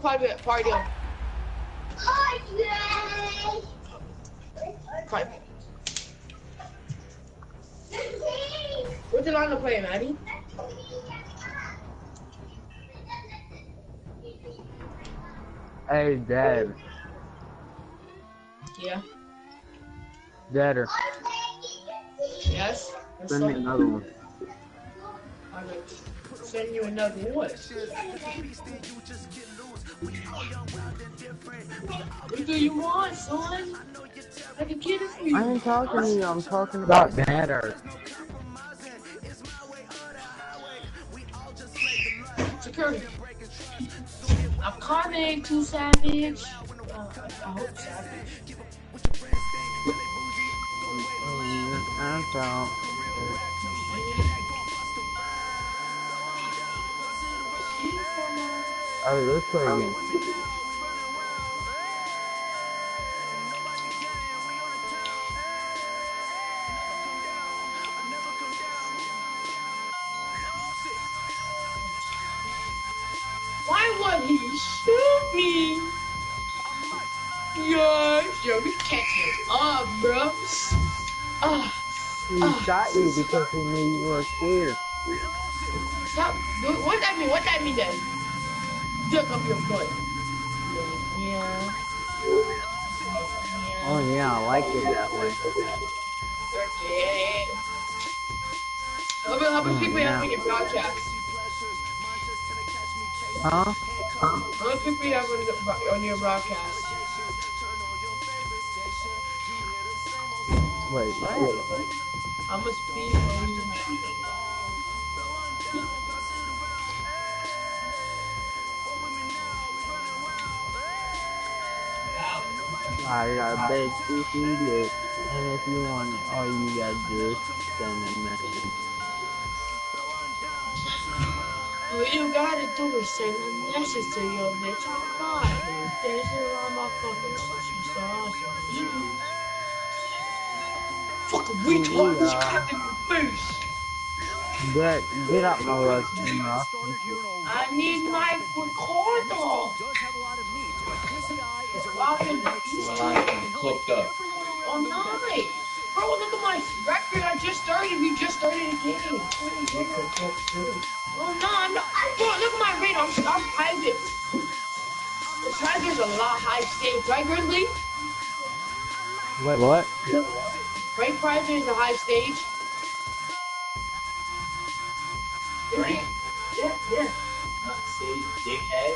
party on. Private. What's the line to play, Maddie? Hey, Dad. Yeah. Dadder. Yes. Send me another one. I'm gonna send you another one. What do you want, son? I can get it for you. I ain't talking to you. I'm talking about Dadder. Security. I'm coming to Savage. I hope Savage. That's all. Alright, let's play again. Why would he shoot me? Yes, yo, we catch it up, bro. He shot you because he knew you were scared. Stop. What that mean? What that mean then? Jerk up your butt. Yeah. Oh yeah, I like it that way. Okay. How many people you have on your broadcast? Huh? How many people you have on your broadcast? Wait, what? How much people are you? I got a big CC dick, and if you want it, all you gotta do is send a message. All you gotta do is send a message to your bitch. I'm not. This is on my fucking social sauce. Fucking retard, just clapped in your face. Get out my life, I need my recorder. Cooked up. Oh, nice. Bro, look at my record. I just started. We just started a game. Oh, no, I'm not. Bro, look at my radar. I'm private. The Tiger's a lot high stage. Right, Grizzly? Wait, what? Right, private is a high stage. Right? Yeah. Stage dickhead.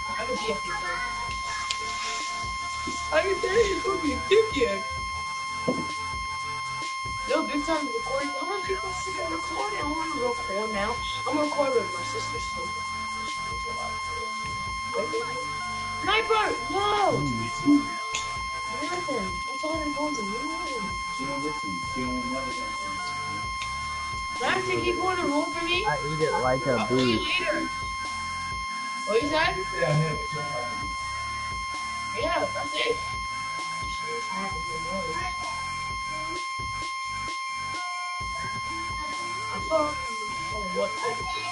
I can be a dickhead. I can tell you it's gonna be a dickhead. Yo, big time recording. How many people sit and recording? I want to record now. I'm gonna record with my sister. So. Sniper! No! Nothing. That's all I'm going to do. You don't listen. You don't never listen. Max, you keep going to roll for me? I eat it like a I'll see you beast. later. What you said? Yeah, that's it.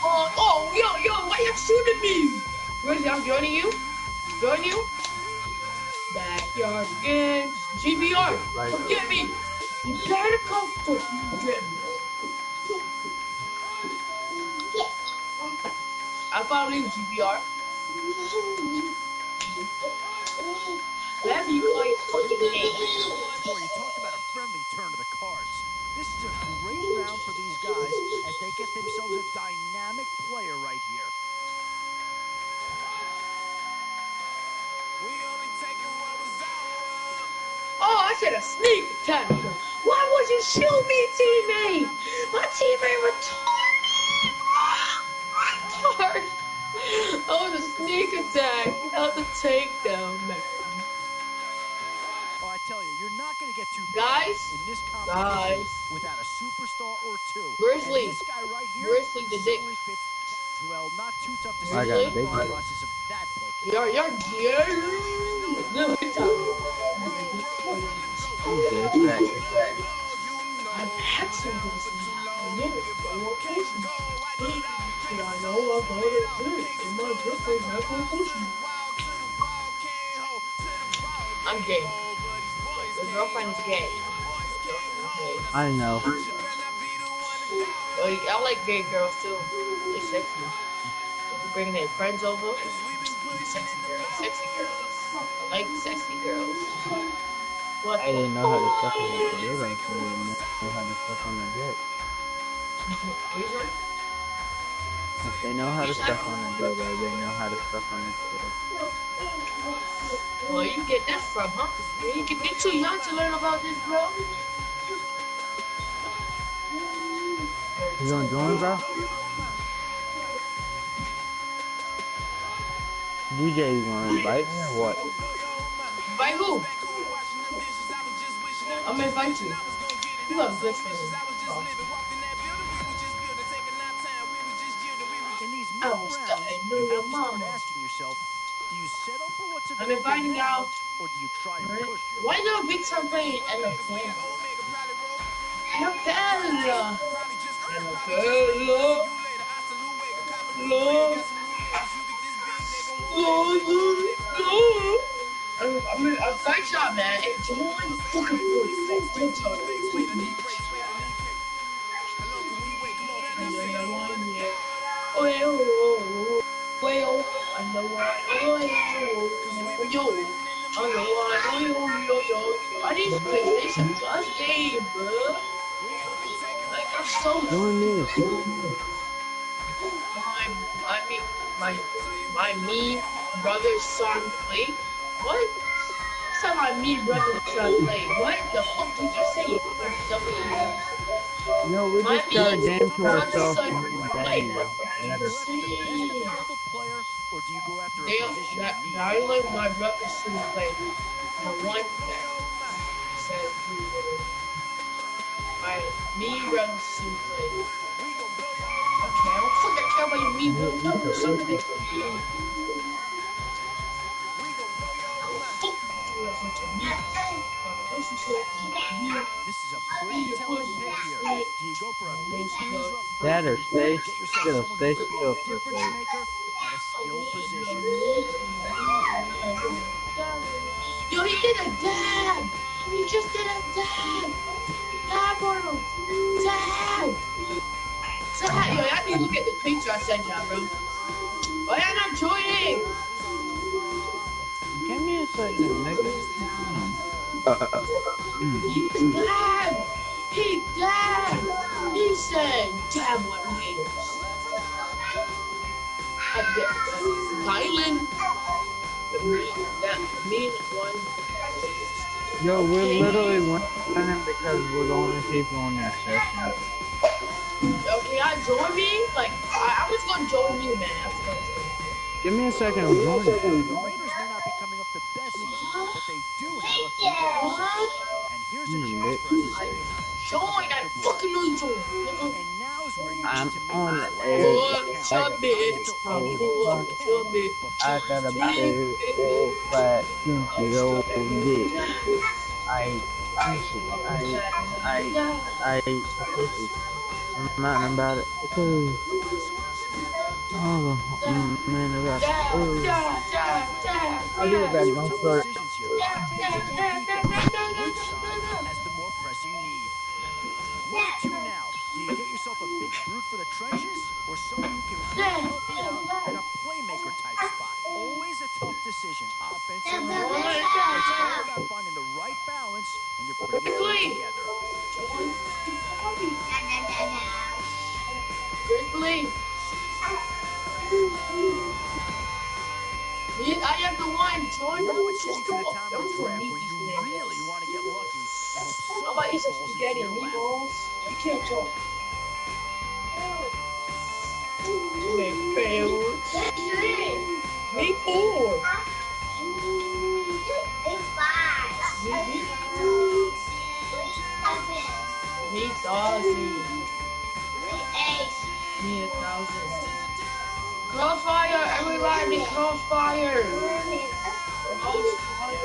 Oh, yo, why you shooting me? Grizzly, I'm joining you. Join you. Backyard again. GBR, come get me. You better come fucking get me. I found you, GBR. Whatever you call your fucking name. Boy, you talk about a friendly turn of the cards. This is a great round for these guys as they get themselves a dynamic player right here. Oh, I said a sneak attack. Why would you shoot me, teammate? My teammate retarded. That was a sneak attack. That was a takedown, man. Oh, I tell you, you're not going to get too Guys, in this competition without a superstar or two. Grizzly, and this guy right here Grizzly the dick. Well, not too tough to I got a big one. process of that pick. You're no, it's I'm actually this location. Yeah, I know, I got it. And my girlfriend's not gonna push me. I'm gay. The girlfriend is gay. The girlfriend is gay. I know. Like, I like gay girls too. They sexy. Bringing their friends over. Sexy girls. Sexy girls. I like sexy girls. What I the didn't know how to suck on the fuck? dildo, so I didn't know how to suck on the dick. What is it? If they know how to suck on a dildo, they know how to suck on a dick. Where you get this from, huh? You're too young to learn about this, bro. You gonna join, bro? DJ, you gonna invite me or what? Invite who? I'm gonna invite you. You have good feeling. Oh. In these I middle was rounds, dying. you No, your have to start mama. asking yourself, do you settle for what's I'm available inviting now, y'all. or do you try and Right? push your Why luck? not big time playing NFL? NFL. NFL. Love. I'm fight y'all, man. And join fucking 44. Don't tell them. Oh, I know what. I need to play PlayStation Plus game, bro. Like, I'm so Join me. my me brother's son play. What? That's how my me brother's son play. What the fuck did you say? No, we My just got a me game to brother's ourselves. son play. Do you go after the best available player, or do you go after a position you need? I like my brother's son play. The one that says my me brother's son play. Okay, I don't fucking care about your me brother's son play. This is a pretty telling pick here. Do you go for a big bruiser up front, Dad, or or stay get yourself still, someone who stay could be still a for a difference second. maker at a skilled position? Yo, he did a dab! He just did a dab! Dab on him! Dab! Dab! Yo, y'all need to look at the picture I sent y'all, bro. Why y'all not joining? Give me a second, nigga. He dabbed! He dabbed! He said, dab on haters. Thailand. That mean one. Yo, we're literally winning because we're the only people in that session. Okay, y'all join me? Like, I was gonna join you, man. Give me a second, I'm joining. The Raiders may not be coming off the best season, but they do have a few good assets. And here's a chance for a second Join! I fucking know you join. And now's where you I'm need to make on these a last Submit. Submit. I got a big old fat kinky old dick. I I'm not about it. Oh man, I got I'll be right back, don't start. decisions here. Which side has the more pressing need? 1 of 2 now. Do you get yourself a big brute for the trenches, or someone who can really help you out at a playmaker type spot? Always a tough decision. Offensive. It's all about finding the right balance when you're putting a team together. Grizzly. I am the one. Join Now the it's getting to the time of the draft where you really want to get lucky and hope How about you some falls into spaghetti your and lap. meatballs? You can't join. Me four. Me thousand. Me 1,000. Crossfire, everybody, crossfire. Crossfire.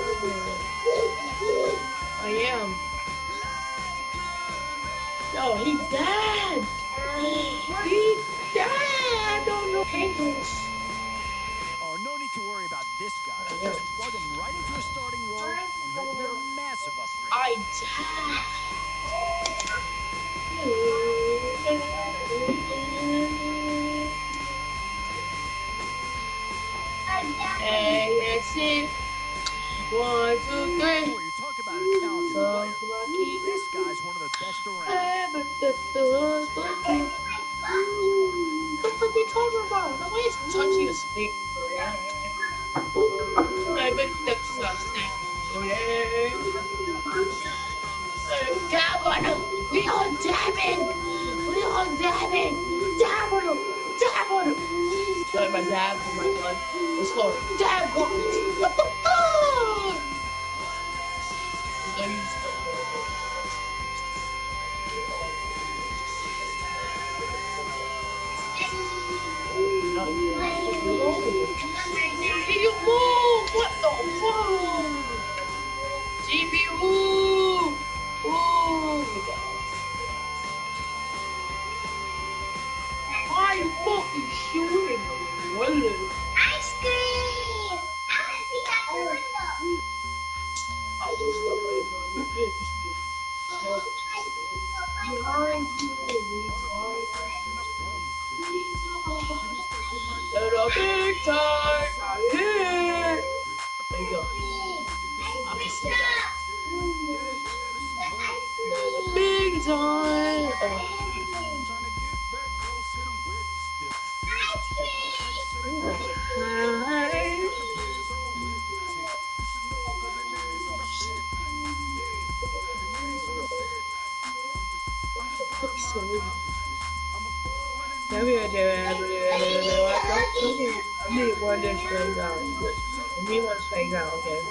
I am. Yo, he's dead. He I don't know. Penguins. Oh, no need to worry about this guy. Just plug him right into a starting role, and he'll be a massive upgrade. I Hey, that's it. 1, 2, 3. Boy, you talk about a talented player. This guy's one of the best around. What the fuck are you talking about? Nobody's touching a stick. I bet that's a stick. Dab on him! We are dabbing! We are dabbing! Dab on him! Dab on him! Sorry, my dab for my son. Let's go. Dab on him! What the fuck? You move! What the fuck? GPU! Ooh! Why you fucking shooting? Ice cream! I want to see out the window. I was behind you, At a big time, I'm here. There you go. I can see that. Big time. I need one that's straight out. I need one straight out. Okay.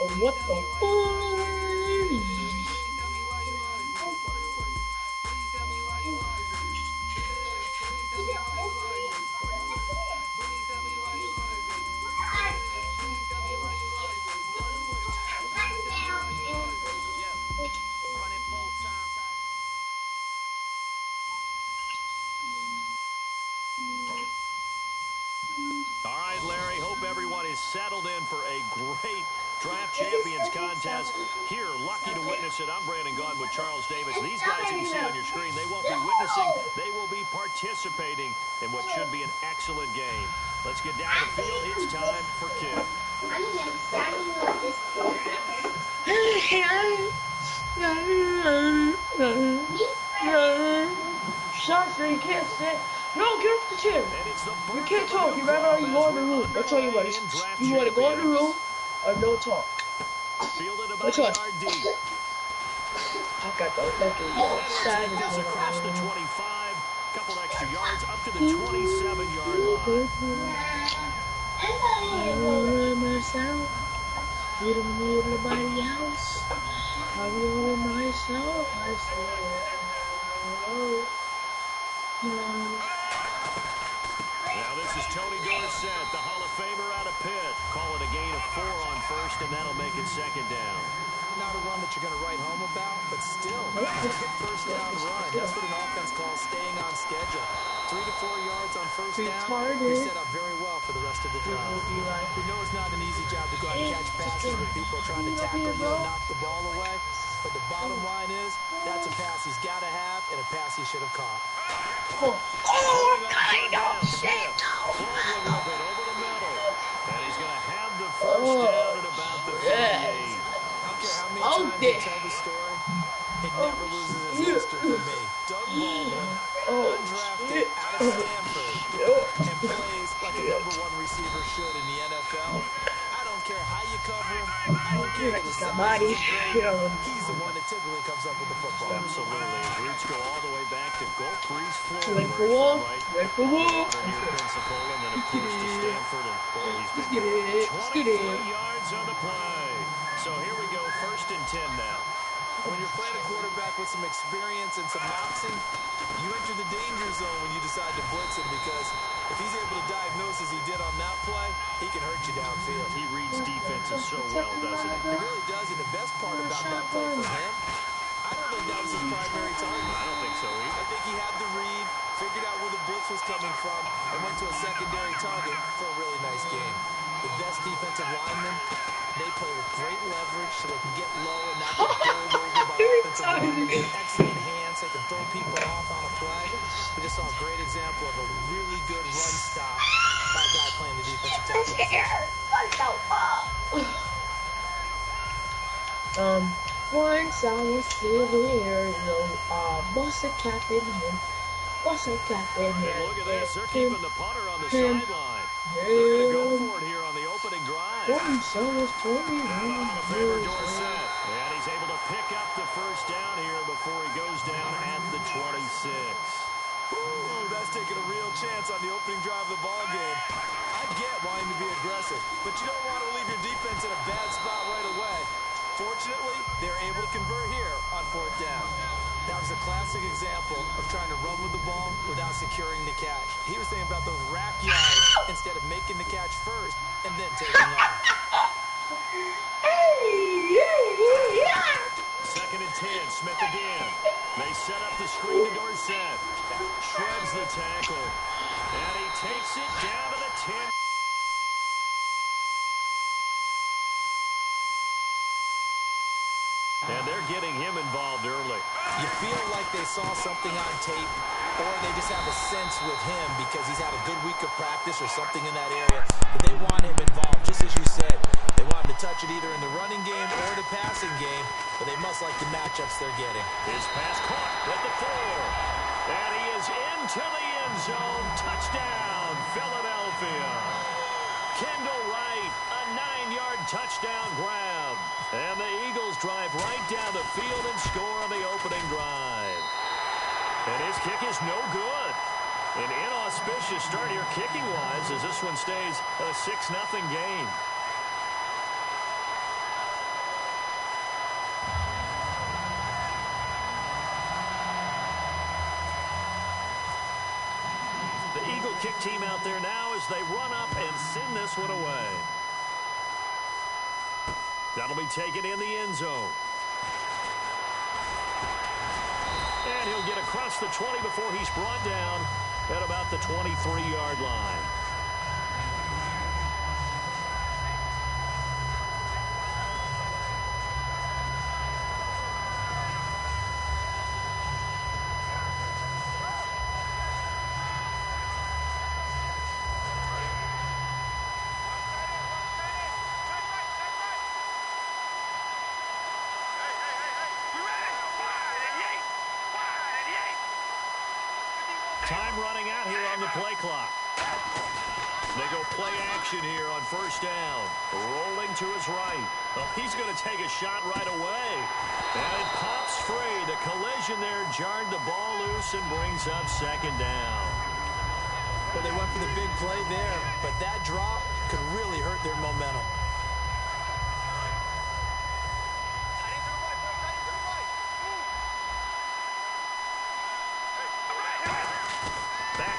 Oh, what the fuck? All right, Larry, hope everyone is settled in for a great Draft Champions contest. Here, lucky to witness it. I'm Brandon Gaudin with Charles Davis. These guys you can see on your screen, they won't be witnessing, they will be participating in what should be an excellent game. Let's get down to the field. It's time for kick. Shots that you can't say. No, get off the chair. You can't talk. You rather you go in the room. I'll tell you what. You want to go in the room or no talk? Which one? I got the fucking savage across the 25. Couple extra yards up to the 27-yard line. I run myself. You don't need nobody else. I run myself. I say, Now this is Tony Dorsett, the Hall of Famer out of Pitt. Call it a gain of 4 on first, and that'll make it second down. Not a run that you're going to write home about, but still, it's a good first down run. That's what an offense calls staying on schedule. 3 to 4 yards on first down. You're set up very well for the rest of the drive. We know it's not an easy job to go out and catch passes when people are trying to tackle you and knock the ball away. But the bottom line is, that's a pass he's got to have and a pass he should have caught. Kind of shit. Over the middle. And he's going to have the first down at about the 38. How many times you tell the story, it never loses its luster for me. Doug Baldwin, undrafted out of Stanford, and plays like a #1 receiver should in the NFL. I don't care how you cover him. I don't care if the somebody. He's the one that typically comes up with the football. Absolutely. His roots go all the way back to Gulf Breeze, Florida. Went for war. Near Pensacola, and then of course to Stanford. And boy, he's been 23 yards on the play. So here we go, 1st and 10 now. When you're playing a quarterback with some experience and some moxie, you enter the danger zone when you decide to blitz him, because if he's able to diagnose as he did on that play, he can hurt you downfield. He reads defenses so well, doesn't he? He really does, and the best part about that play for him, I don't think that was his primary target. I don't think so either. I think he had the read, figured out where the blitz was coming from, and went to a secondary target for a really nice game. The best defensive linemen, they play with great leverage so they can get low and not get bowled over by offensive linemen. Excellent hands, they can throw people off on a play. We just saw a great example of a really good run stop by a guy playing the defensive tackle position. Once I was sitting here, bust a cap in him. What's a cap in here? And look at this, they're keeping the punter on the sideline. They're going to go for it here on the opening drive. Once I was 20. On a favor Dorsett. And he's able to pick up the first down here before he goes down at the 26. Ooh, that's taking a real chance on the opening drive of the ball game. I get wanting to be aggressive, but you don't want to leave your defense in a bad spot right away. Fortunately, they're able to convert here on 4th down. That was a classic example of trying to run with the ball without securing the catch. He was thinking about those rack yards instead of making the catch first and then taking off. 2nd and 10, Smith again. They set up the screen to Dorsett. Shreds the tackle. And he takes it down to the 10. And they're getting him involved early. You feel like they saw something on tape, or they just have a sense with him because he's had a good week of practice or something in that area, but they want him involved, just as you said. They want him to touch it either in the running game or the passing game, but they must like the matchups they're getting. His pass caught at the 4. And he is into the end zone. Touchdown, Philadelphia. Kendall Wright, a 9-yard touchdown grab. And the Eagles drive right down the field and score on the opening drive. And his kick is no good. An inauspicious start here kicking-wise as this one stays a 6-0 game. The Eagle kick team out there now as they run up and send this one away. That'll be taken in the end zone. And he'll get across the 20 before he's brought down at about the 23-yard line. Time running out here on the play clock. They go play action here on 1st down. Rolling to his right. Oh, he's going to take a shot right away. And it pops free. The collision there jarred the ball loose and brings up 2nd down. Well, they went for the big play there, but that drop could really hurt their momentum.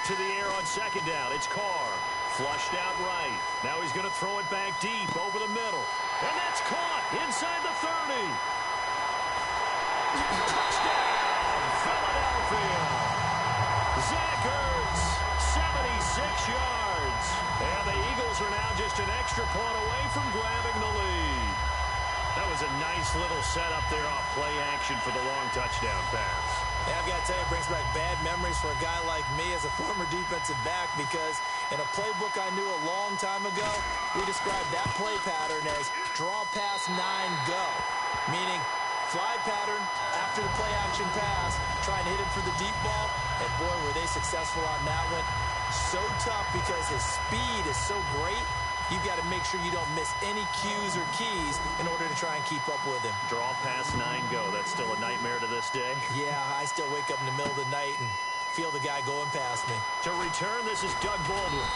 To the air on 2nd down. It's Carr. Flushed out right. Now he's going to throw it back deep over the middle. And that's caught inside the 30. Touchdown, Philadelphia. Zach Ertz, 76 yards. And the Eagles are now just an extra point away from grabbing the lead. That was a nice little setup there off play action for the long touchdown pass. Yeah, I've got to tell you, it brings back bad memories for a guy like me as a former defensive back, because in a playbook I knew a long time ago, we described that play pattern as draw pass 9 go, meaning fly pattern after the play action pass, trying to hit him for the deep ball, and boy, were they successful on that one. So tough because his speed is so great. You've got to make sure you don't miss any cues or keys in order to try and keep up with him. Draw pass 9 go. That's still a nightmare to this day. Yeah, I still wake up in the middle of the night and feel the guy going past me. To return, this is Doug Baldwin.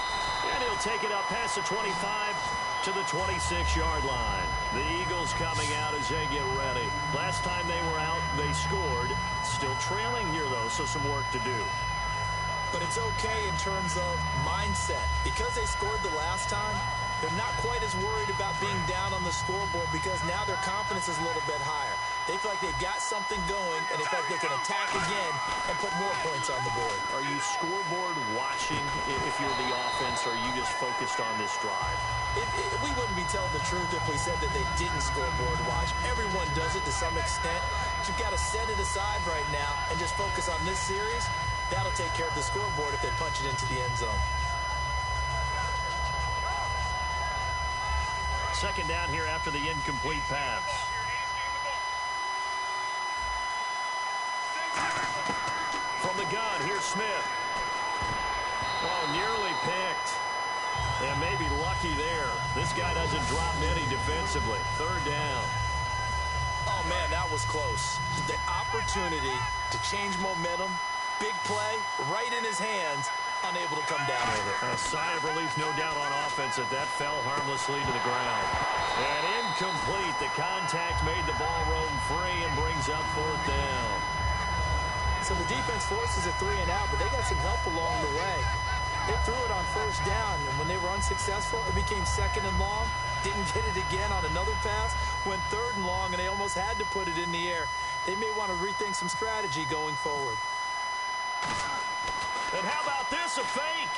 And he'll take it up past the 25 to the 26-yard line. The Eagles coming out as they get ready. Last time they were out, they scored. Still trailing here, though, so some work to do. It's okay in terms of mindset. Because they scored the last time, they're not quite as worried about being down on the scoreboard because now their confidence is a little bit higher. They feel like they've got something going, and they feel like they can attack again and put more points on the board. Are you scoreboard watching if you're the offense, or are you just focused on this drive? We wouldn't be telling the truth if we said that they didn't scoreboard watch. Everyone does it to some extent. But you've got to set it aside right now and just focus on this series. That'll take care of the scoreboard if they punch it into the end zone. Second down here after the incomplete pass. From the gun, here's Smith. Oh, nearly picked. And maybe lucky there. This guy doesn't drop many defensively. Third down. Oh, man, that was close. The opportunity to change momentum, big play, right in his hands, unable to come down with it. A sigh of relief, no doubt, on offense that fell harmlessly to the ground. And incomplete. The contact made the ball roam free and brings up fourth down. So the defense forces a 3-and-out, but they got some help along the way. They threw it on first down, and when they were unsuccessful, it became second and long. Didn't get it again on another pass. Went third and long, and they almost had to put it in the air. They may want to rethink some strategy going forward. And how about this, a fake?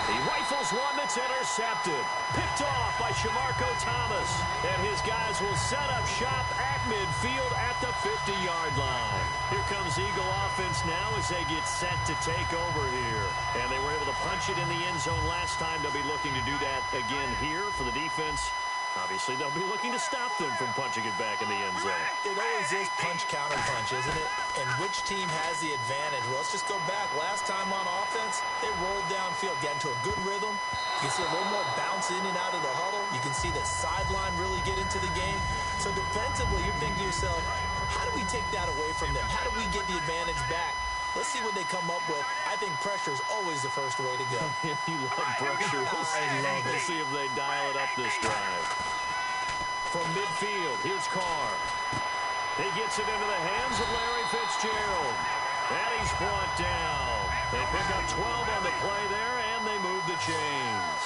He rifles one that's intercepted. Picked off by Shamarko Thomas. And his guys will set up shop at midfield at the 50-yard line. Here comes Eagle offense now as they get set to take over here. And they were able to punch it in the end zone last time. They'll be looking to do that again here for the defense. Obviously, they'll be looking to stop them from punching it back in the end zone. It always is punch-counter-punch, isn't it? And which team has the advantage? Well, let's just go back. Last time on offense, they rolled downfield, got into a good rhythm. You can see a little more bounce in and out of the huddle. You can see the sideline really get into the game. So defensively, you're thinking to yourself, how do we take that away from them? How do we get the advantage back? Let's see what they come up with. I think pressure is always the first way to go. You love pressure. I love it. We'll see if they dial it up this drive. From midfield, here's Carr. He gets it into the hands of Larry Fitzgerald. And he's brought down. They pick up 12 on the play there, and they move the chains.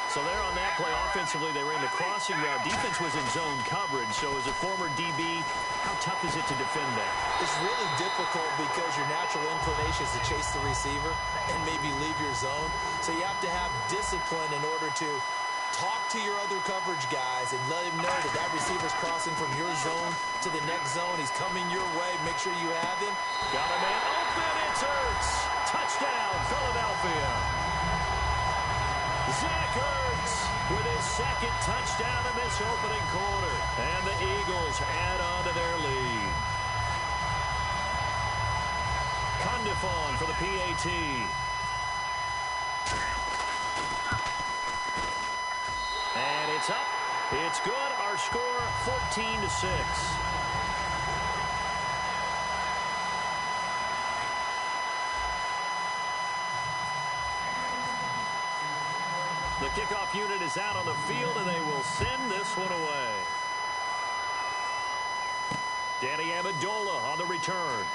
So there on that play, offensively, they ran the crossing route. Defense was in zone coverage. So as a former DB, how tough is it to defend that? It's really difficult because your natural inclination is to chase the receiver and maybe leave your zone. So you have to have discipline in order to talk to your other coverage guys and let him know that receiver's crossing from your zone to the next zone. He's coming your way. Make sure you have him. Got a man open. It's Ertz. Touchdown, Philadelphia. Zach Ertz with his second touchdown in this opening quarter. And the Eagles add on to their lead. Condifon for the PAT. And it's up. It's good. Our score, 14-6. The kickoff unit is out on the field, and they will send this one away. Danny Amendola on the return.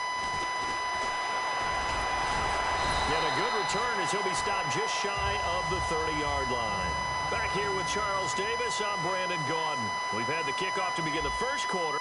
Yet a good return as he'll be stopped just shy of the 30-yard line. Back here with Charles Davis, I'm Brandon Gaudin. We've had the kickoff to begin the first quarter.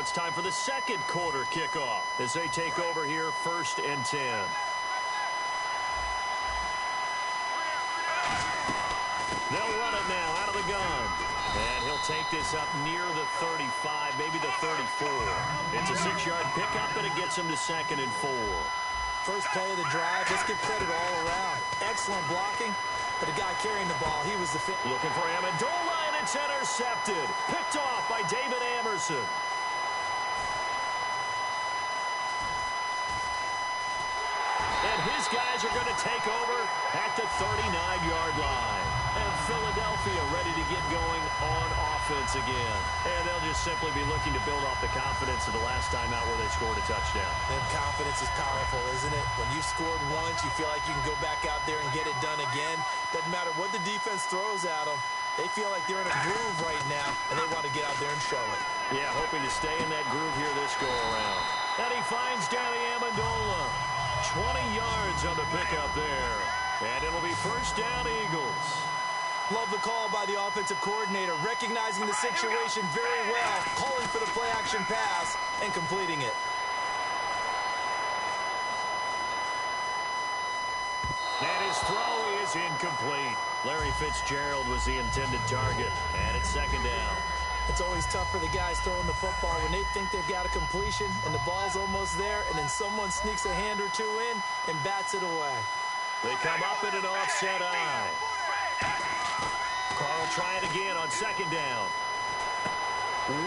it's time for the second quarter kickoff as they take over here, 1st and 10. They'll run it now out of the gun. And he'll take this up near the 35, maybe the 34. It's a 6-yard pickup, and it gets him to 2nd and 4. First play of the drive, let's give credit all around. Excellent blocking, but the guy carrying the ball, he was the fit. Looking for Amendola, and it's intercepted. Picked off by David Amerson. And his guys are going to take over at the 39-yard line. And Philadelphia ready to get going on offense again. And they'll just simply be looking to build off the confidence of the last time out where they scored a touchdown. And confidence is powerful, isn't it? When you've scored once, you feel like you can go back out there and get it done again. Doesn't matter what the defense throws at them. They feel like they're in a groove right now, and they want to get out there and show it. Yeah, hoping to stay in that groove here this go-around. And he finds Danny Amendola. 20 yards on the pickup there. And it'll be 1st down, Eagles. Love the call by the offensive coordinator, recognizing the situation very well, calling for the play-action pass, and completing it. And his throw is incomplete. Larry Fitzgerald was the intended target, and it's 2nd down. It's always tough for the guys throwing the football when they think they've got a completion, and the ball's almost there, and then someone sneaks a hand or two in and bats it away. They come up in an offset eye. Carl try it again on 2nd down.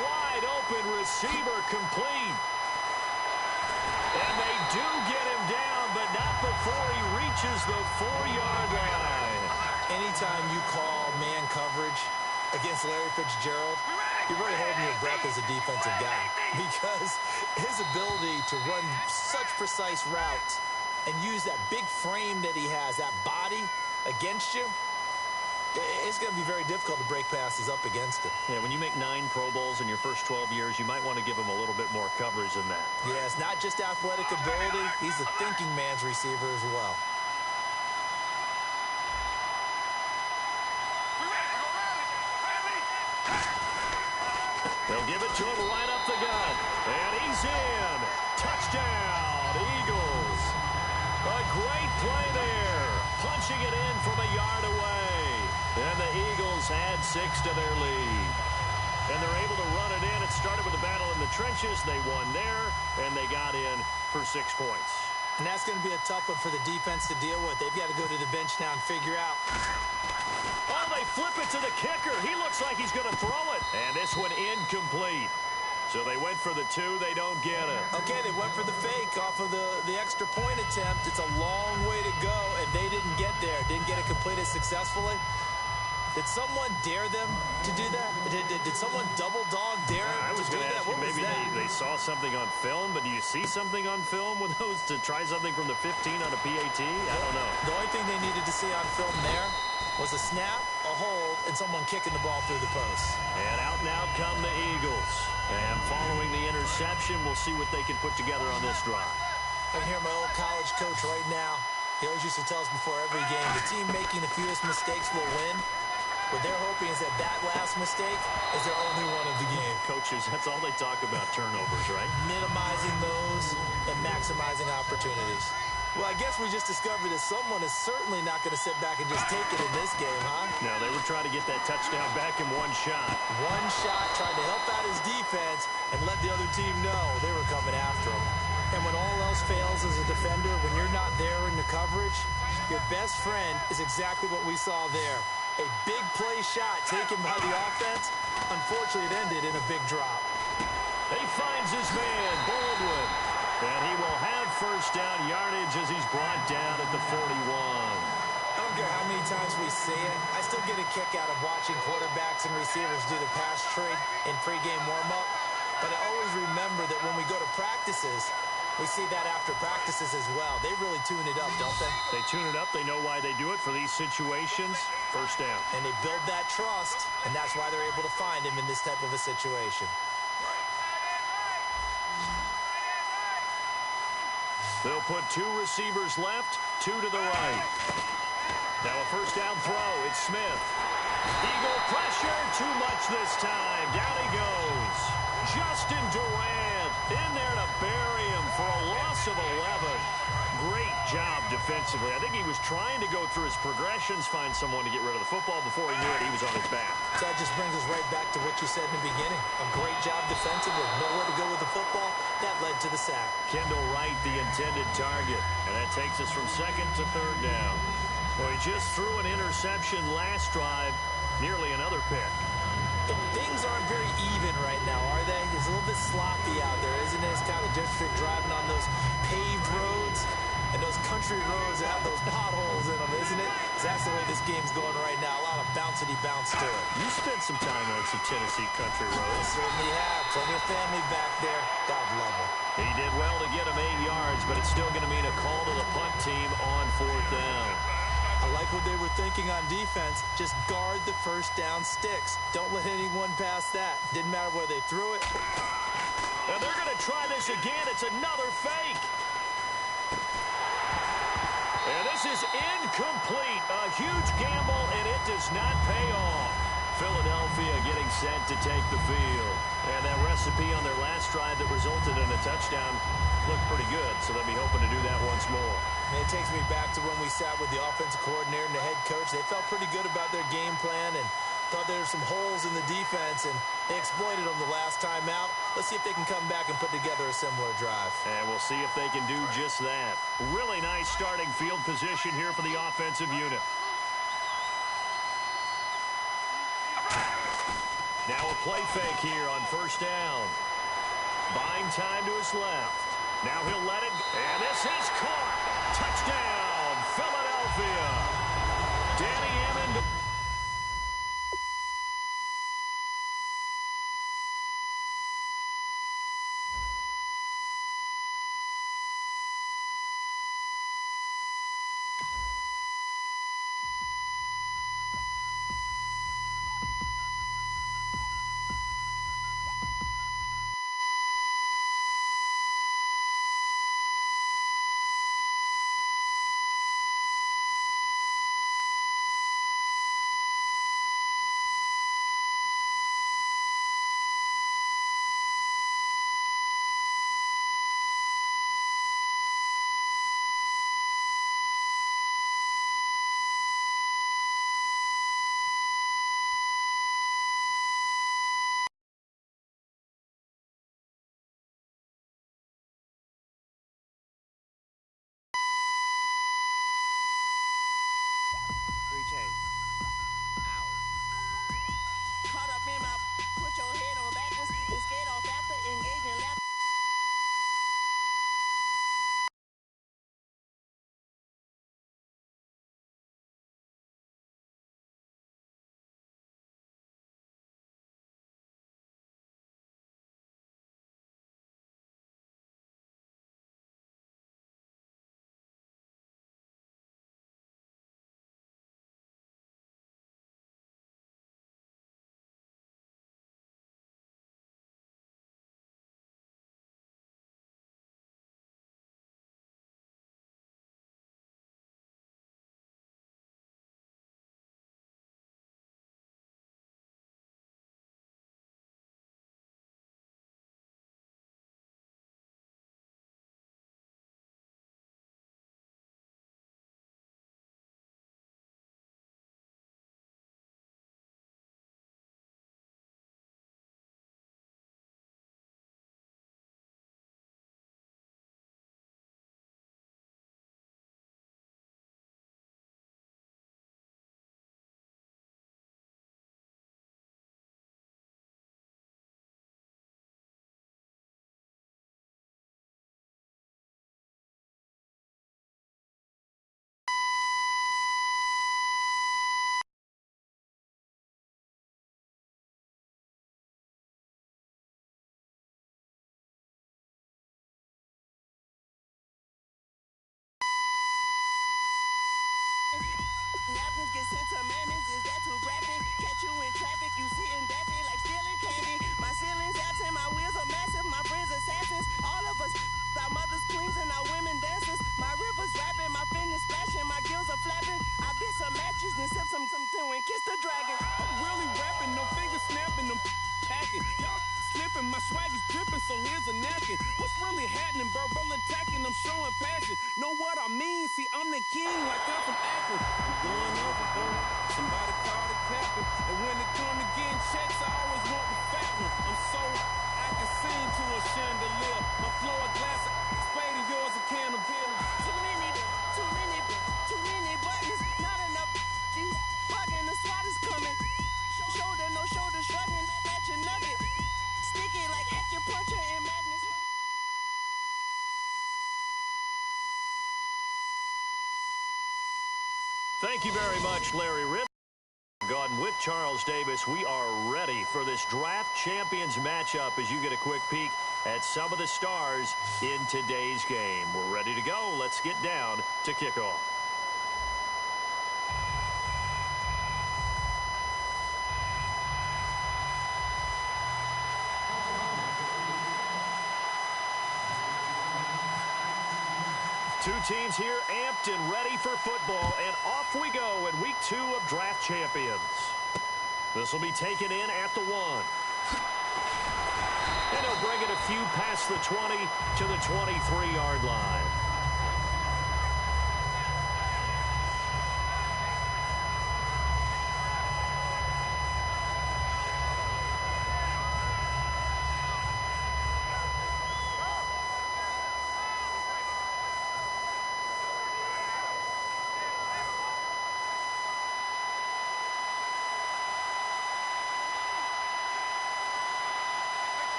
Wide open receiver complete. And they do get him down, but not before he reaches the 4-yard line. Anytime you call man coverage against Larry Fitzgerald, you're really holding your breath as a defensive guy, because his ability to run such precise routes and use that big frame that he has, that body against you, it's going to be very difficult to break passes up against him. Yeah, when you make 9 Pro Bowls in your first 12 years, you might want to give him a little bit more coverage than that. Yeah, it's not just athletic ability. He's a thinking man's receiver as well. They'll give it to him right up the gut. And he's in. Touchdown, Eagles. A great play there. Punching it in from a yard away. And the Eagles add 6 to their lead. And they're able to run it in. It started with a battle in the trenches. They won there, and they got in for 6 points. And that's going to be a tough one for the defense to deal with. They've got to go to the bench now and figure out. Oh, they flip it to the kicker. He looks like he's going to throw it. And this one incomplete. So they went for the 2. They don't get it. Okay, they went for the fake off of the extra point attempt. It's a long way to go, and they didn't get there. Didn't get it completed successfully. Did someone dare them to do that? Did someone double dog dare them I was to do going to that? ask What you, maybe was that? they saw something on film, but do you see something on film with those to try something from the 15 on a PAT? I don't know. The only thing they needed to see on film there was a snap, a hold, and someone kicking the ball through the post. And out come the Eagles. And following the interception, we'll see what they can put together on this drive. I can hear my old college coach right now. He always used to tell us before every game, the team making the fewest mistakes will win. What they're hoping is that last mistake is their only one of the game. Coaches, that's all they talk about, turnovers, right? Minimizing those and maximizing opportunities. Well, I guess we just discovered that someone is certainly not going to sit back and just take it in this game, huh? No, they were trying to get that touchdown back in one shot. One shot, trying to help out his defense and let the other team know they were coming after him. And when all else fails as a defender, when you're not there in the coverage, your best friend is exactly what we saw there. A big play shot taken by the offense. Unfortunately, it ended in a big drop. He finds his man, Baldwin. And he will have 1st down yardage as he's brought down at the 41. I don't care how many times we see it. I still get a kick out of watching quarterbacks and receivers do the pass tree in pregame warm-up. But I always remember that when we go to practices, we see that after practices as well. They really tune it up, don't they? They tune it up. They know why they do it for these situations. 1st down. And they build that trust, and that's why they're able to find him in this type of a situation. They'll put 2 receivers left, 2 to the right. Now a 1st down throw. It's Smith. Eagle pressure. Too much this time. Down he goes. Justin Durant defensively. I think he was trying to go through his progressions, find someone to get rid of the football. Before he knew it, he was on his back. So that just brings us right back to what you said in the beginning. A great job defensively. Nowhere to go with the football. That led to the sack. Kendall Wright, the intended target. And that takes us from second to third down. Well, he just threw an interception last drive. Nearly another pick. But things aren't very even right now, are they? It's a little bit sloppy out there, isn't it? It's kind of district driving on those paved roads and those country roads that have those potholes in them, isn't it? That's the way this game's going right now. A lot of bouncy bounce to it. You spent some time on some Tennessee country roads. I certainly have. Plenty of family back there. God love them. He did well to get him 8 yards, but it's still going to mean a call to the punt team on fourth down. I like what they were thinking on defense. Just guard the first down sticks. Don't let anyone pass that. Didn't matter where they threw it. And they're going to try this again. It's another fake. And this is incomplete. A huge gamble, and it does not pay off. Philadelphia getting set to take the field. And that recipe on their last drive that resulted in a touchdown looked pretty good, so they'll be hoping to do that once more. And it takes me back to when we sat with the offensive coordinator and the head coach. They felt pretty good about their game plan and thought there were some holes in the defense, and they exploited them the last time out. Let's see if they can come back and put together a similar drive. And we'll see if they can do just that. Really nice starting field position here for the offensive unit. Now a play fake here on first down. Buying time to his left. Now he'll let it, and this is caught. Touchdown, Philadelphia. Danny Amendola. Thank you very much, Larry Ribb. Gone with Charles Davis. We are ready for this draft champions matchup as you get a quick peek at some of the stars in today's game. We're ready to go. Let's get down to kickoff. Two teams here amped and ready for football, and off we go in week 2 of Draft Champions. This will be taken in at the 1. And he'll bring it a few past the 20 to the 23-yard line.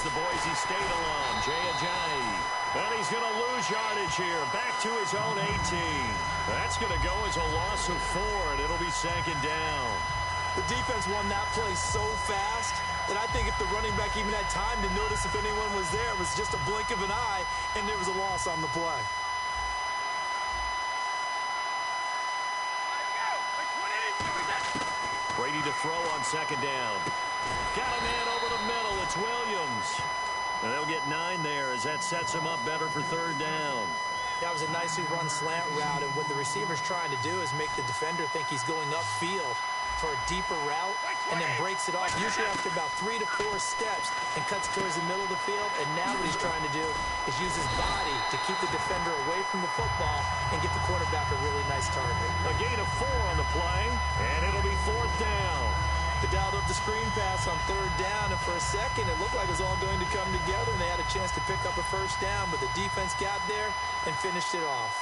The Boise State alum, Jay Ajayi. And he's going to lose yardage here. Back to his own 18. That's going to go as a loss of 4, and it'll be 2nd down. The defense won that play so fast that I think if the running back even had time to notice if anyone was there, it was just a blink of an eye, and there was a loss on the play. Brady to throw on 2nd down. Got a man over the middle. It's Williams. And they'll get 9 there as that sets him up better for 3rd down. That was a nicely run slant route, and what the receiver's trying to do is make the defender think he's going upfield for a deeper route and then breaks it off, usually after about 3 to 4 steps, and cuts towards the middle of the field. And now what he's trying to do is use his body to keep the defender away from the football and get the quarterback a really nice target. A gain of 4 on the play, and it'll be 4th down. They dialed up the screen pass on 3rd down, and for a second it looked like it was all going to come together, and they had a chance to pick up a 1st down, but the defense got there and finished it off.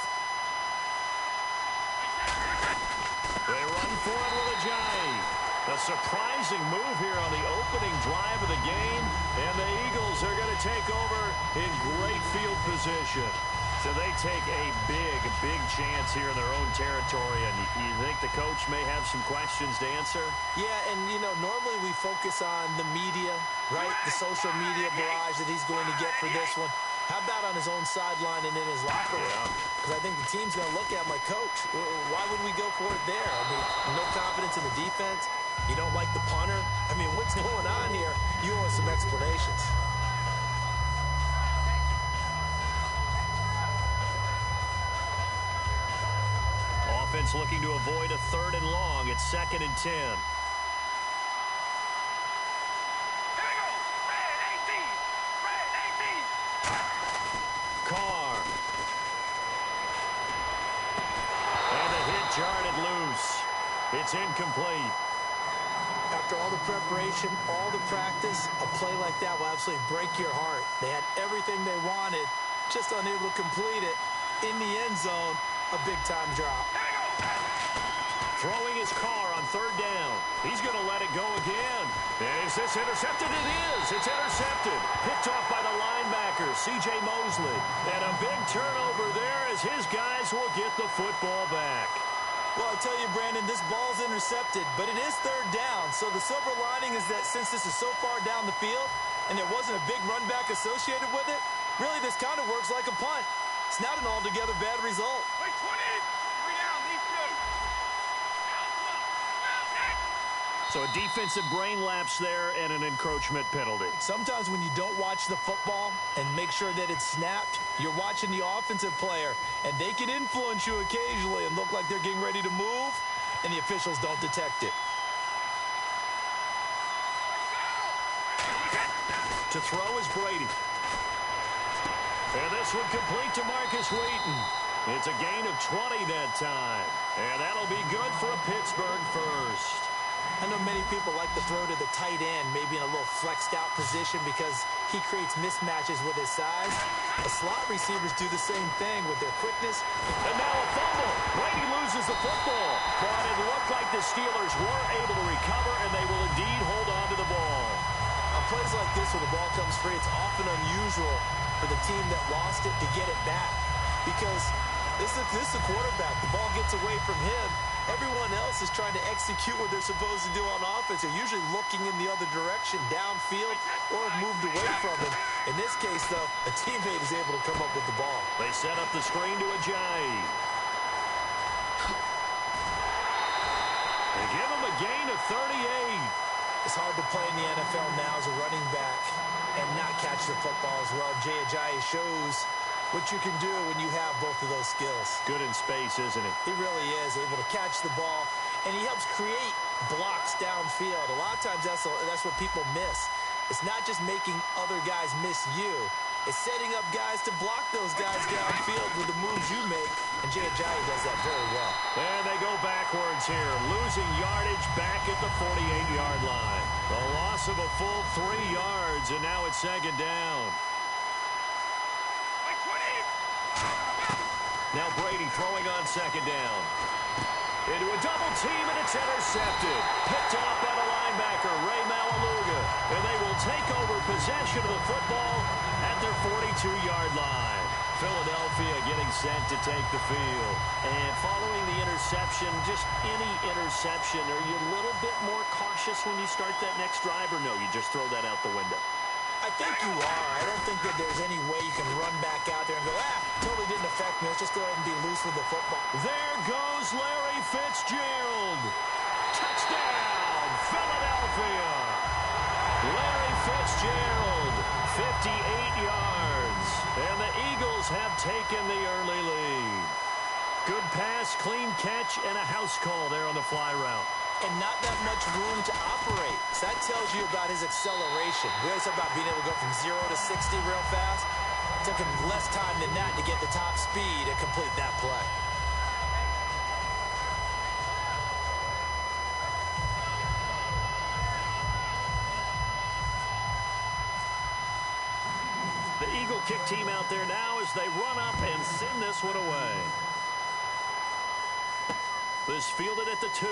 They run for it with Ajayi. A surprising move here on the opening drive of the game, and the Eagles are going to take over in great field position. So they take a big chance here in their own territory, and you think the coach may have some questions to answer? Yeah, and, you know, normally we focus on the media, right, the social media barrage that he's going to get for this one. How about on his own sideline and in his locker room? Because I think the team's going to look at him like, Coach, why would we go for it there? I mean, no confidence in the defense. You don't like the punter. I mean, what's going on here? You want some explanations. Offense looking to avoid a 3rd and long. It's 2nd and 10. Carr. And the hit jarred loose. It's incomplete. After all the preparation, all the practice, a play like that will absolutely break your heart. They had everything they wanted, just unable to complete it. In the end zone, a big-time drop. Throwing his Carr on 3rd down. He's going to let it go again. Is this intercepted? It is. It's intercepted. Picked off by the linebacker, C.J. Mosley. And a big turnover there as his guys will get the football back. Well, I tell you, Brandon, this ball's intercepted, but it is 3rd down. So the silver lining is that since this is so far down the field and there wasn't a big run back associated with it, really this kind of works like a punt. It's not an altogether bad result. Wait, 20! 3 down, these 2. So a defensive brain lapse there and an encroachment penalty. Sometimes when you don't watch the football and make sure that it's snapped, you're watching the offensive player, and they can influence you occasionally and look like they're getting ready to move, and the officials don't detect it. To throw is Brady. And this one complete to Marcus Wheaton. It's a gain of 20 that time. And that'll be good for a Pittsburgh 1st. I know many people like to throw to the tight end, maybe in a little flexed out position because he creates mismatches with his size. The slot receivers do the same thing with their quickness. And now a fumble. Brady loses the football. But it looked like the Steelers were able to recover, and they will indeed hold on to the ball. On plays like this where the ball comes free, it's often unusual for the team that lost it to get it back. Because this is the quarterback. The ball gets away from him. Everyone else is trying to execute what they're supposed to do on offense. They're usually looking in the other direction, downfield, or have moved away from him. In this case, though, a teammate is able to come up with the ball. They set up the screen to Ajayi. They give him a gain of 38. It's hard to play in the NFL now as a running back and not catch the football as well. Jay Ajayi shows what you can do when you have both of those skills. Good in space, isn't he? He really is able to catch the ball, and he helps create blocks downfield. A lot of times that's what people miss. It's not just making other guys miss you. It's setting up guys to block those guys downfield with the moves you make, and Jay Ajayi does that very well. And they go backwards here, losing yardage back at the 48-yard line. A loss of a full 3 yards, and now it's second down. Now Brady throwing on second down. Into a double team, and it's intercepted. Picked off by the linebacker, Ray Maualuga. And they will take over possession of the football at their 42-yard line. Philadelphia getting set to take the field. And following the interception, just any interception, are you a little bit more cautious when you start that next drive, or no, you just throw that out the window? I think you are. I don't think that there's any way you can run back out there and go, totally didn't affect me. Let's just go ahead and be loose with the football. There goes Larry Fitzgerald. Touchdown, Philadelphia. Larry Fitzgerald, 58 yards. And the Eagles have taken the early lead. Good pass, clean catch, and a house call there on the fly route. And not that much room to operate. So that tells you about his acceleration. We always talk about being able to go from 0 to 60 real fast. It took him less time than that to get the top speed and complete that play. The Eagle kick team out there now as they run up and send this one away. This fielded at the 2.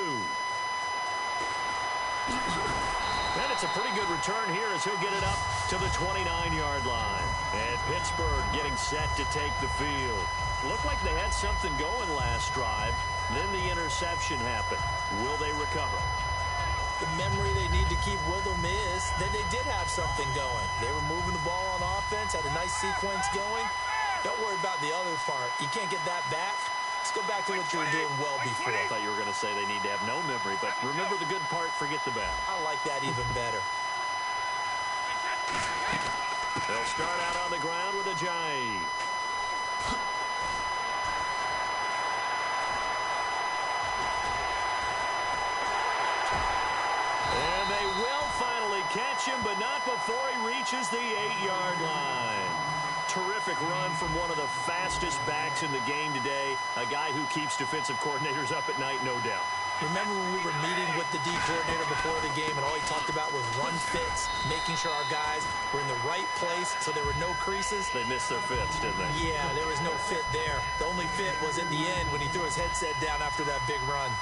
And it's a pretty good return here as he'll get it up to the 29-yard line. And Pittsburgh getting set to take the field. Looked like they had something going last drive. Then the interception happened. Will they recover? The memory they need to keep with them is that they did have something going. They were moving the ball on offense, had a nice sequence going. Don't worry about the other part. You can't get that back. Let's go back to what you were doing well before. I thought you were going to say they need to have no memory, but remember the good part, forget the bad. I like that even better. They'll start out on the ground with Ajayi. And they will finally catch him, but not before he reaches the 8-yard line. Terrific run from one of the fastest backs in the game today. A guy who keeps defensive coordinators up at night, no doubt. Remember when we were meeting with the D coordinator before the game and all he talked about was run fits, making sure our guys were in the right place so there were no creases? They missed their fits, didn't they? Yeah, there was no fit there. The only fit was at the end when he threw his headset down after that big run.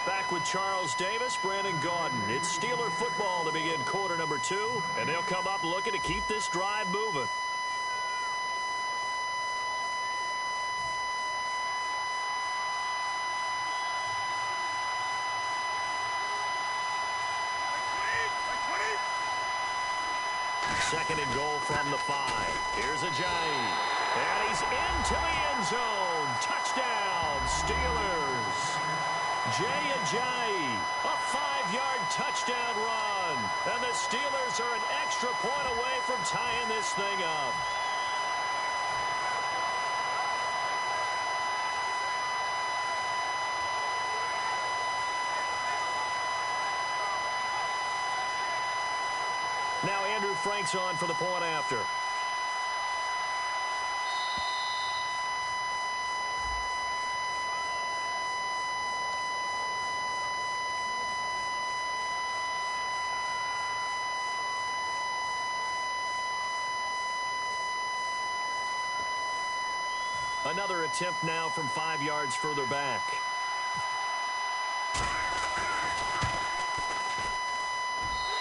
Back with Charles Davis, Brandon Gaudin. It's Steeler football to begin quarter number 2, and they'll come up looking to keep this drive moving. Second and goal from the 5. Here's Ajayi. And he's into the end zone. Touchdown, Steelers. Jay Ajayi, a 5-yard touchdown run. And the Steelers are an extra point away from tying this thing up. Now Andrew Frank's on for the point after. Another attempt now from 5 yards further back.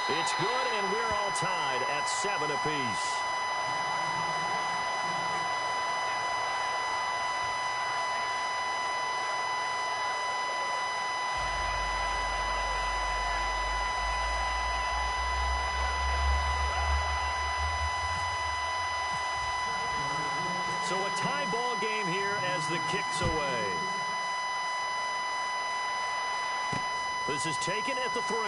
It's good, and we're all tied at 7 apiece. So a tie ball game here as the kick's away. This is taken at the 3.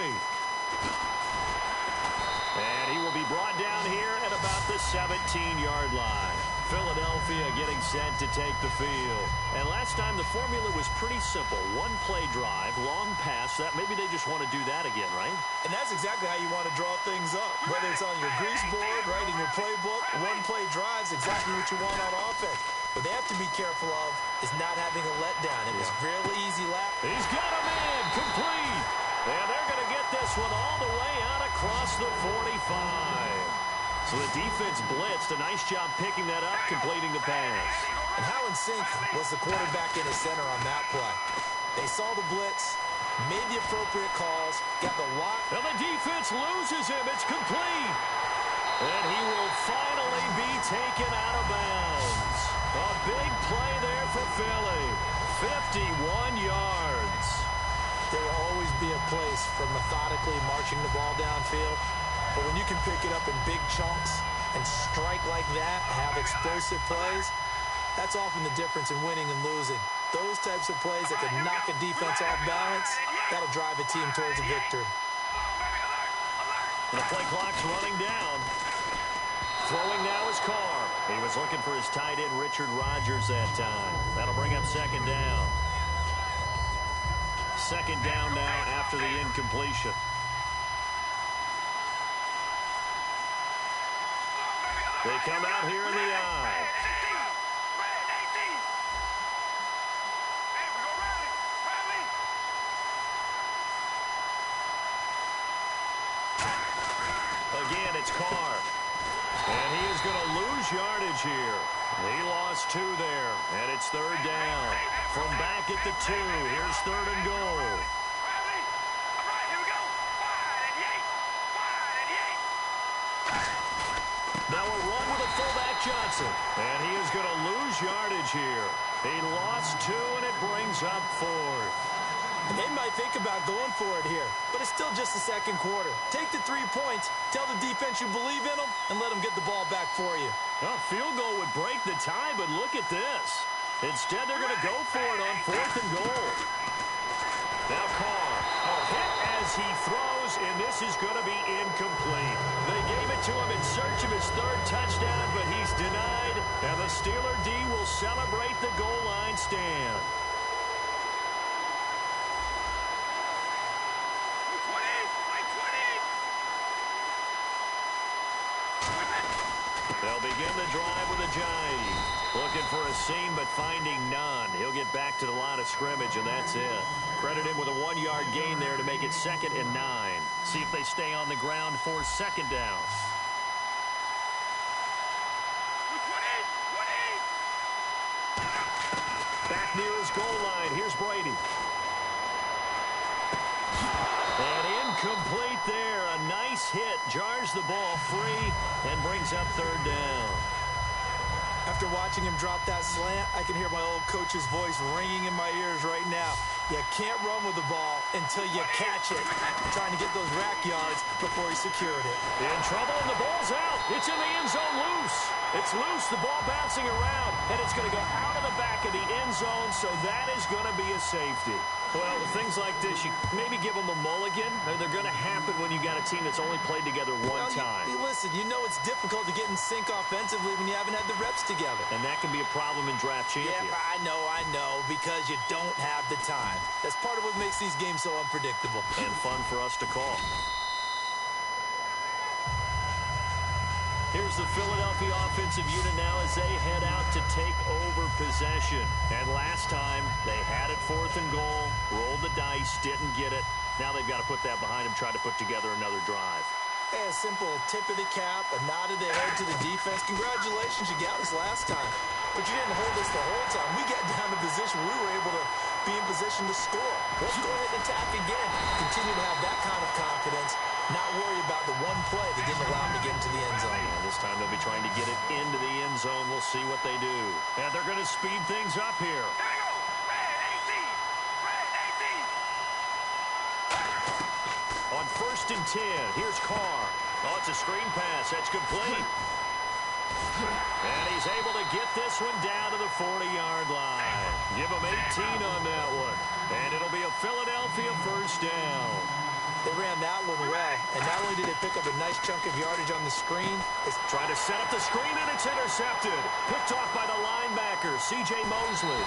And he will be brought down here at about the 17-yard line. Philadelphia getting set to take the field. And last time the formula was pretty simple. One-play drive, long pass. That maybe they just want to do that again, right? And that's exactly how you want to draw things up. Whether it's on your grease board, right, in your playbook, one-play drive's exactly what you want on offense. What they have to be careful of is not having a letdown. It was really easy lap. He's got him in, complete. And they're going to get this one all the way out across the 45. So the defense blitzed. A nice job picking that up, completing the pass. And how in sync was the quarterback in his center on that play? They saw the blitz, made the appropriate calls, got the lock. And the defense loses him. It's complete. And he will finally be taken out of bounds. A big play there for Philly. 51 yards. There will always be a place for methodically marching the ball downfield. But when you can pick it up in big chunks and strike like that, have explosive plays, that's often the difference in winning and losing. Those types of plays that can knock a defense off balance, that'll drive a team towards a victory. The play clock's running down. Throwing now is Carr. He was looking for his tight end, Richard Rodgers, that time. That'll bring up second down. Second down now after the incompletion. They come out here in the eye. Again, it's Carr. And he is going to lose yardage here. He lost 2 there, and it's third down. From back at the 2, here's third and goal. Now a run with a fullback Johnson. And he is going to lose yardage here. He lost 2, and it brings up 4th. They might think about going for it here, but it's still just the second quarter. Take the 3 points, tell the defense you believe in them, and let them get the ball back for you. A field goal would break the tie, but look at this. Instead, they're going to go for it on 4th and goal. Now Carr, a hit as he throws, and this is going to be incomplete. They gave it to him in search of his 3rd touchdown, but he's denied, and the Steeler D will celebrate the goal line stand. They'll begin the drive with a jive. Looking for a seam, but finding none. He'll get back to the line of scrimmage, and that's it. Credit him with a 1-yard gain there to make it 2nd and 9. See if they stay on the ground for second down. Back near his goal line. Here's Brady. And incomplete there. A nice hit. Jars the ball free and brings up third down. After watching him drop that slant, I can hear my old coach's voice ringing in my ears right now. You can't run with the ball until you catch it. Trying to get those rack yards before he secured it. In trouble, and the ball's out. It's in the end zone loose. It's loose, the ball bouncing around, and it's going to go out of the back of the end zone, so that is going to be a safety. Well, with things like this, you maybe give them a mulligan. They're going to happen when you got a team that's only played together one time. Listen, you know it's difficult to get in sync offensively when you haven't had the reps together. And that can be a problem in draft champions. Yeah, I know, because you don't have the time. That's part of what makes these games so unpredictable. And fun for us to call. Here's the Philadelphia offensive unit now as they head out to take over possession. And last time, they had it 4th and goal, rolled the dice, didn't get it. Now they've got to put that behind them, try to put together another drive. Hey, a simple tip of the cap, a nod of the head to the defense. Congratulations, you got us last time. But you didn't hold us the whole time. We got down to position. We were able to be in position to score. Let's go ahead and attack again. Continue to have that kind of confidence. Not worry about the one play that didn't allow them to get into the end zone. And this time they'll be trying to get it into the end zone. We'll see what they do. And they're going to speed things up here. Here we go. Red 18. Red 18. On 1st and 10, here's Carr. Oh, it's a screen pass. That's complete. And he's able to get this one down to the 40-yard line. Give him 18 on that one. And it'll be a Philadelphia first down. They ran that one well, and not only did they pick up a nice chunk of yardage on the screen, it's trying to set up the screen, and it's intercepted. Picked off by the linebacker, C.J. Mosley.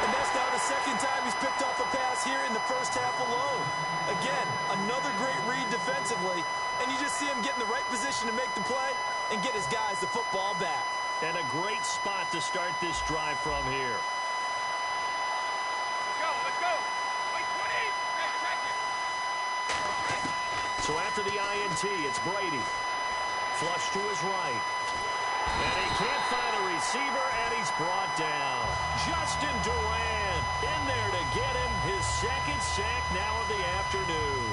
And that's now the second time he's picked off a pass here in the first half alone. Again, another great read defensively, and you just see him get in the right position to make the play and get his guys the football back. And a great spot to start this drive from here. Let's go. Wait, 20. Hey, track it. So after the INT, it's Brady. Flush to his right. And he can't find a receiver, and he's brought down. Justin Durant in there to get him his second sack now of the afternoon.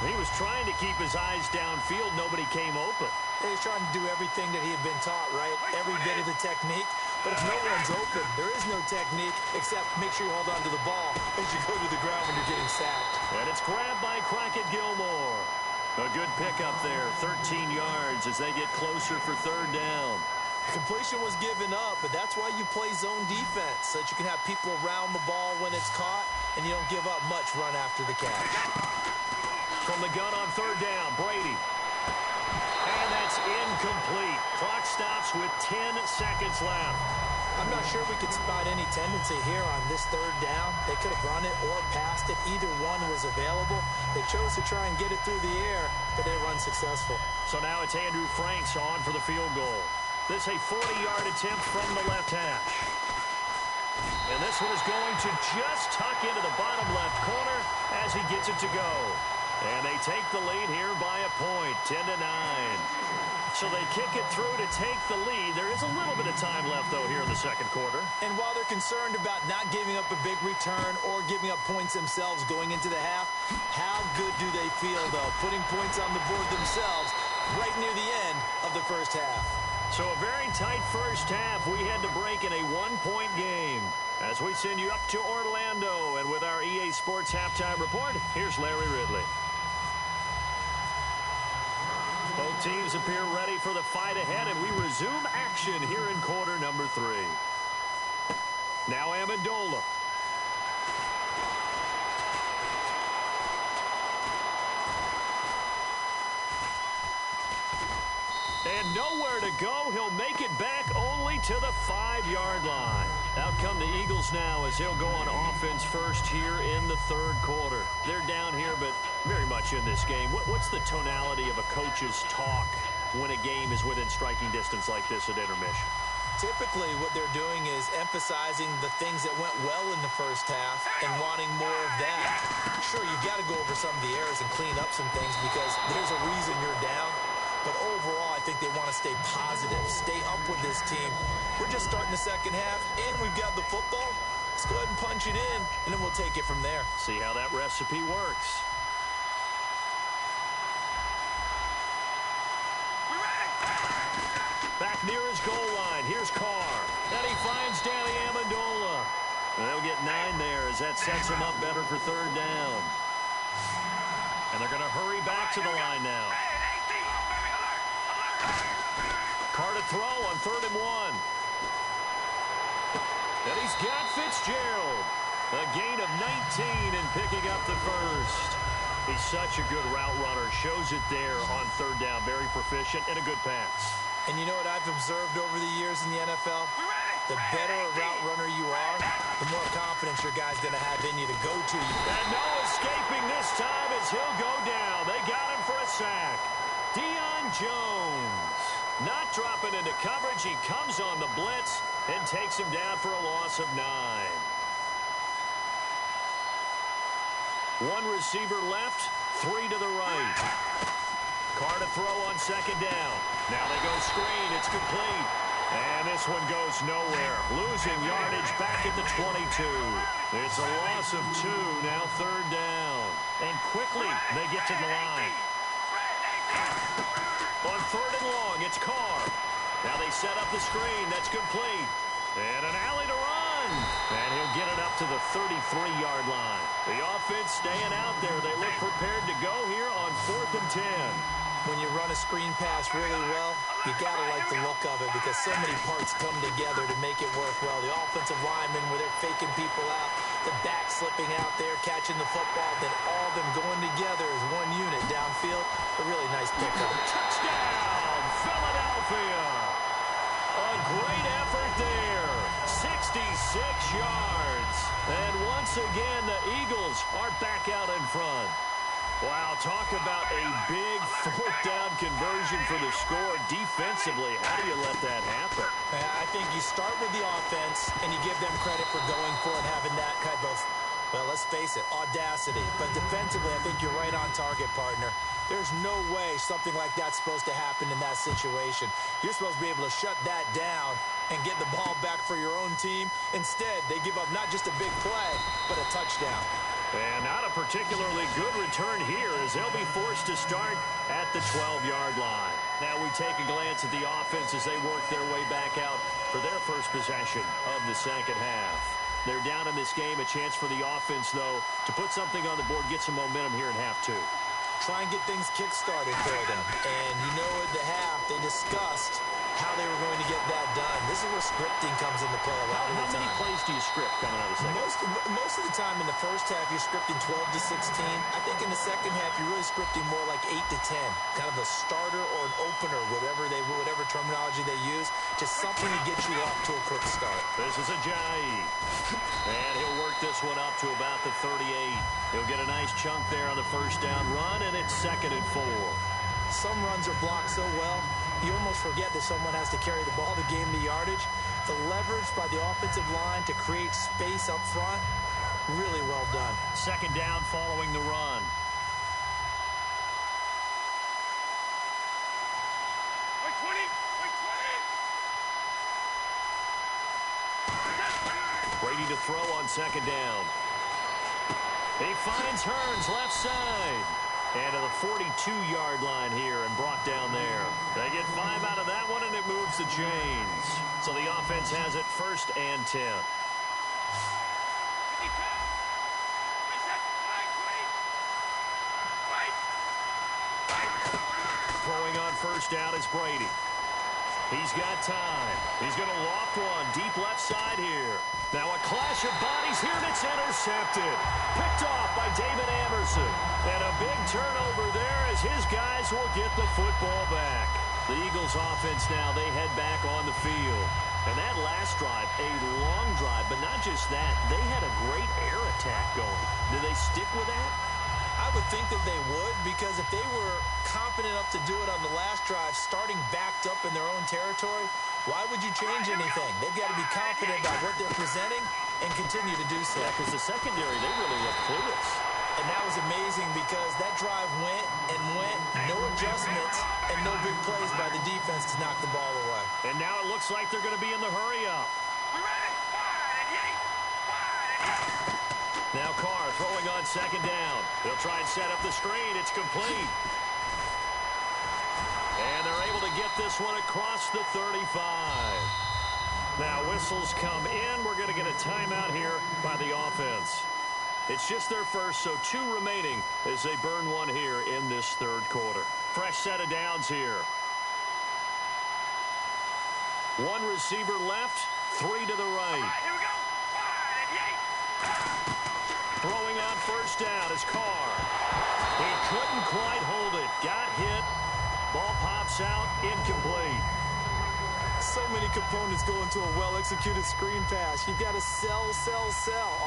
He was trying to keep his eyes downfield. Nobody came open. He was trying to do everything that he had been taught, right? Every bit of the technique. But if no one's open, there is no technique except make sure you hold on to the ball as you go to the ground when you're getting sacked. And it's grabbed by Crockett Gilmore. A good pickup there, 13 yards as they get closer for 3rd down. Completion was given up, but that's why you play zone defense, so that you can have people around the ball when it's caught, and you don't give up much run after the catch. From the gun on 3rd down, Brady. And that's incomplete. Clock stops with 10 seconds left. I'm not sure we could spot any tendency here on this 3rd down. They could have run it or passed it. Either one was available. They chose to try and get it through the air, but they were unsuccessful. So now it's Andrew Franks on for the field goal. This a 40-yard attempt from the left hash. And this one is going to just tuck into the bottom left corner as he gets it to go. And they take the lead here by a point, 10-9. So they kick it through to take the lead. There is a little bit of time left, though, here in the second quarter. And while they're concerned about not giving up a big return or giving up points themselves going into the half, how good do they feel, though, putting points on the board themselves right near the end of the first half? So a very tight first half. We had to break in a one-point game. As we send you up to Orlando, and with our EA Sports Halftime Report, here's Larry Ridley. Both teams appear ready for the fight ahead, and we resume action here in quarter number 3. Now Amendola. And nowhere to go. He'll make it back only to the 5-yard line. Out come the Eagles now as he'll go on offense first here in the 3rd quarter. They're down here, but very much in this game. What's the tonality of a coach's talk when a game is within striking distance like this at intermission? Typically, what they're doing is emphasizing the things that went well in the first half and wanting more of that. Sure, you've got to go over some of the errors and clean up some things because there's a reason you're down. But overall, I think they want to stay positive, stay up with this team. We're just starting the second half, and we've got the football. Let's go ahead and punch it in, and then we'll take it from there. See how that recipe works. Back near his goal line. Here's Carr. And he finds Danny Amendola. And they'll get 9 there as that sets him up better for 3rd down. And they're going to hurry back to the line now. Carr to throw on 3rd and 1. And he's got Fitzgerald. A gain of 19 and picking up the first. He's such a good route runner. Shows it there on 3rd down. Very proficient and a good pass. And you know what I've observed over the years in the NFL? The better a route runner you are, the more confidence your guy's going to have in you to go to you. And no escaping this time as he'll go down. They got him for a sack. Deion Jones not dropping into coverage. He comes on the blitz and takes him down for a loss of 9. One receiver left, 3 to the right. Carr to throw on 2nd down. Now they go screen. It's complete. And this one goes nowhere. Losing yardage back at the 22. It's a loss of 2, now 3rd down. And quickly, they get to the line. On 3rd and long, it's Carr. Now they set up the screen. That's complete. And an alley to run. And he'll get it up to the 33-yard line. The offense staying out there. They look prepared to go here on 4th and 10. When you run a screen pass really well, you got to like the look of it because so many parts come together to make it work well. The offensive linemen, where they're faking people out, the back slipping out there, catching the football, then all of them going together as one unit downfield. A really nice pickup. Touchdown, Philadelphia. A great effort there. 66 yards. And once again, the Eagles are back out in front. Wow, talk about a big 4th down conversion for the score defensively. How do you let that happen? I think you start with the offense, and you give them credit for going for it, having that kind of, well, let's face it, audacity. But defensively, I think you're right on target, partner. There's no way something like that's supposed to happen in that situation. You're supposed to be able to shut that down and get the ball back for your own team. Instead, they give up not just a big play, but a touchdown. And not a particularly good return here as they'll be forced to start at the 12-yard line. Now we take a glance at the offense as they work their way back out for their first possession of the second half. They're down in this game. A chance for the offense, though, to put something on the board, get some momentum here in half 2. Try and get things kick-started for them. And you know at the half, they discussed how they were going to get that done. This is where scripting comes into play a lot of the time. How many plays do you script coming out of the second? Most of the time in the first half, you're scripting 12 to 16. I think in the second half, you're really scripting more like 8 to 10. Kind of a starter or an opener, whatever terminology they use. Just something to get you off to a quick start. This is Ajayi. And he'll work this one up to about the 38. He'll get a nice chunk there on the first down run, and it's 2nd and 4. Some runs are blocked so well, you almost forget that someone has to carry the ball to gain the yardage. The leverage by the offensive line to create space up front, really well done. 2nd down following the run. Brady to throw on 2nd down. He finds Hearns left side. And to the 42-yard line here and brought down there. They get 5 out of that one, and it moves the chains. So the offense has it 1st and 10. Throwing on 1st down is Brady. He's got time. He's going to loft one deep left side here. Now a clash of bodies here, and it's intercepted. Picked off by David Amerson. And a big turnover there as his guys will get the football back. The Eagles offense now, they head back on the field. And that last drive, a long drive, but not just that. They had a great air attack going. Do they stick with that? I would think that they would, because if they were confident enough to do it on the last drive, starting backed up in their own territory, why would you change anything? They've got to be confident about what they're presenting and continue to do so. Yeah, because the secondary, they really look clueless. And that was amazing because that drive went and went, no adjustments, and no big plays by the defense to knock the ball away. And now it looks like they're going to be in the hurry-up. Now Carr throwing on 2nd down. They'll try and set up the screen. It's complete. And they're able to get this one across the 35. Now whistles come in. We're going to get a timeout here by the offense. It's just their first, so 2 remaining as they burn one here in this 3rd quarter. Fresh set of downs here. 1 receiver left, 3 to the right. Here we go. Throwing on 1st down is Carr. He couldn't quite hold it. Got hit. Ball pops out, incomplete. So many components go into a well-executed screen pass. You've got to sell.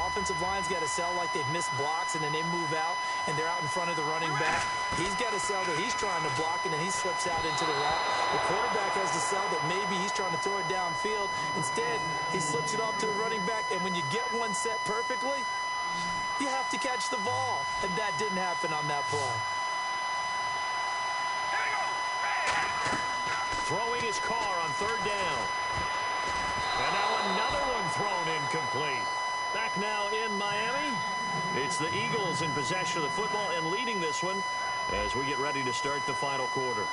Offensive line's got to sell like they've missed blocks, and then they move out, and they're out in front of the running back. He's got to sell that he's trying to block, and then he slips out into the route. The quarterback has to sell that maybe he's trying to throw it downfield. Instead, he slips it off to the running back, and when you get one set perfectly, you have to catch the ball, and that didn't happen on that play. Throwing is Coach Carr on 3rd down. And now another one thrown incomplete. Back now in Miami. It's the Eagles in possession of the football and leading this one as we get ready to start the final quarter.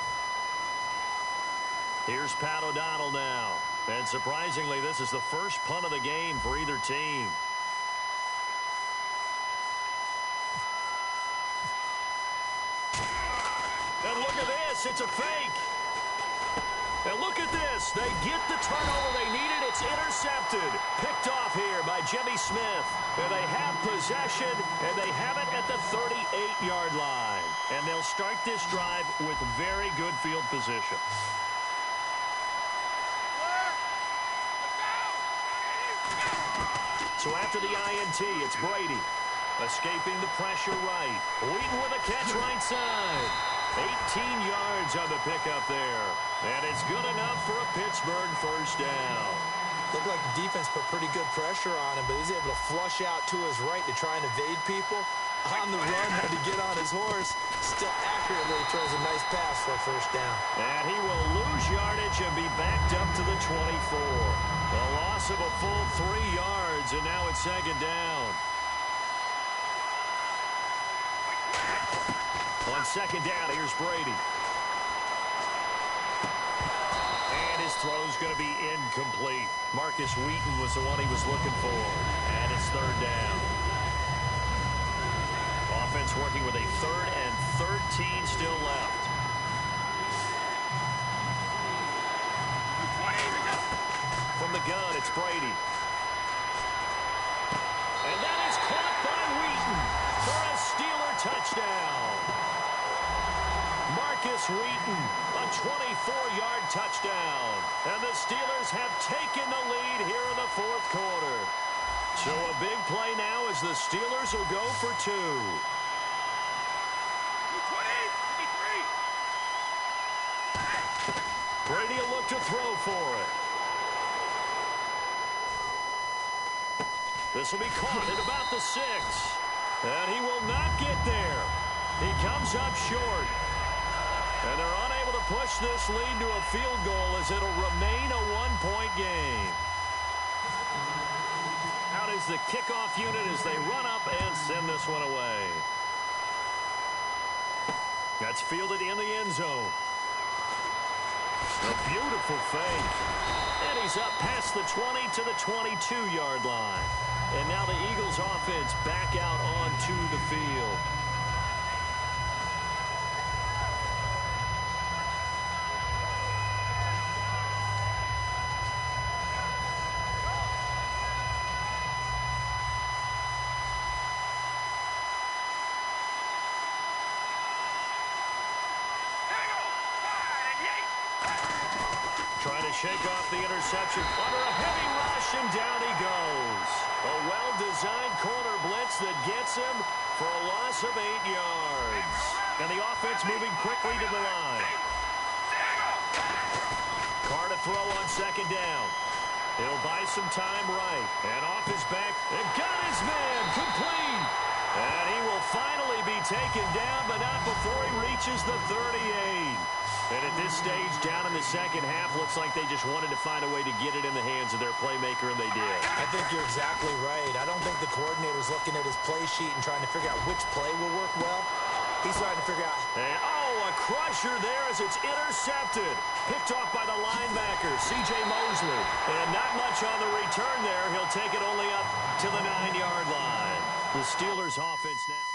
Here's Pat O'Donnell now. And surprisingly, this is the first punt of the game for either team. And look at this. It's a fake. And look at this. They get the turnover they needed. It's intercepted. Picked off here by Jimmy Smith. And they have possession, and they have it at the 38-yard line. And they'll start this drive with very good field position. So after the INT, it's Brady. Escaping the pressure right. Wheaton with a catch right side. 18 yards on the pickup there. And it's good enough for a Pittsburgh first down. Looked like the defense put pretty good pressure on him, but he's able to flush out to his right to try and evade people. On the run, had to get on his horse. Still accurately throws a nice pass for a first down. And he will lose yardage and be backed up to the 24. A loss of a full 3 yards, and now it's 2nd down. On 2nd down, here's Brady. And his throw's going to be incomplete. Marcus Wheaton was the one he was looking for. And it's 3rd down. Offense working with a 3rd and 13 still left. From the gun, it's Brady. And that is caught by Wheaton for a Steeler touchdown. Marcus Wheaton, a 24-yard touchdown. And the Steelers have taken the lead here in the 4th quarter. So a big play now as the Steelers will go for 2. Brady will look to throw for it. This will be caught at about the 6. And he will not get there. He comes up short. And they're unable to push this lead to a field goal as it'll remain a 1-point game. Out is the kickoff unit as they run up and send this one away. That's fielded in the end zone. A beautiful fake. And he's up past the 20 to the 22-yard line. And now the Eagles offense back out onto the field. Trying to shake off the interception under a heavy rush, and down he goes. A well-designed corner blitz that gets him for a loss of 8 yards. And the offense moving quickly to the line. Carr to throw on 2nd down. He'll buy some time right. And off his back, and got his man complete. And he will finally be taken down, but not before he reaches the 38. And at this stage, down in the 2nd half, looks like they just wanted to find a way to get it in the hands of their playmaker, and they did. I think you're exactly right. I don't think the coordinator's looking at his play sheet and trying to figure out which play will work well. He's trying to figure out. And, a crusher there as it's intercepted. Picked off by the linebacker, C.J. Mosley. And not much on the return there. He'll take it only up to the 9-yard line. The Steelers offense now.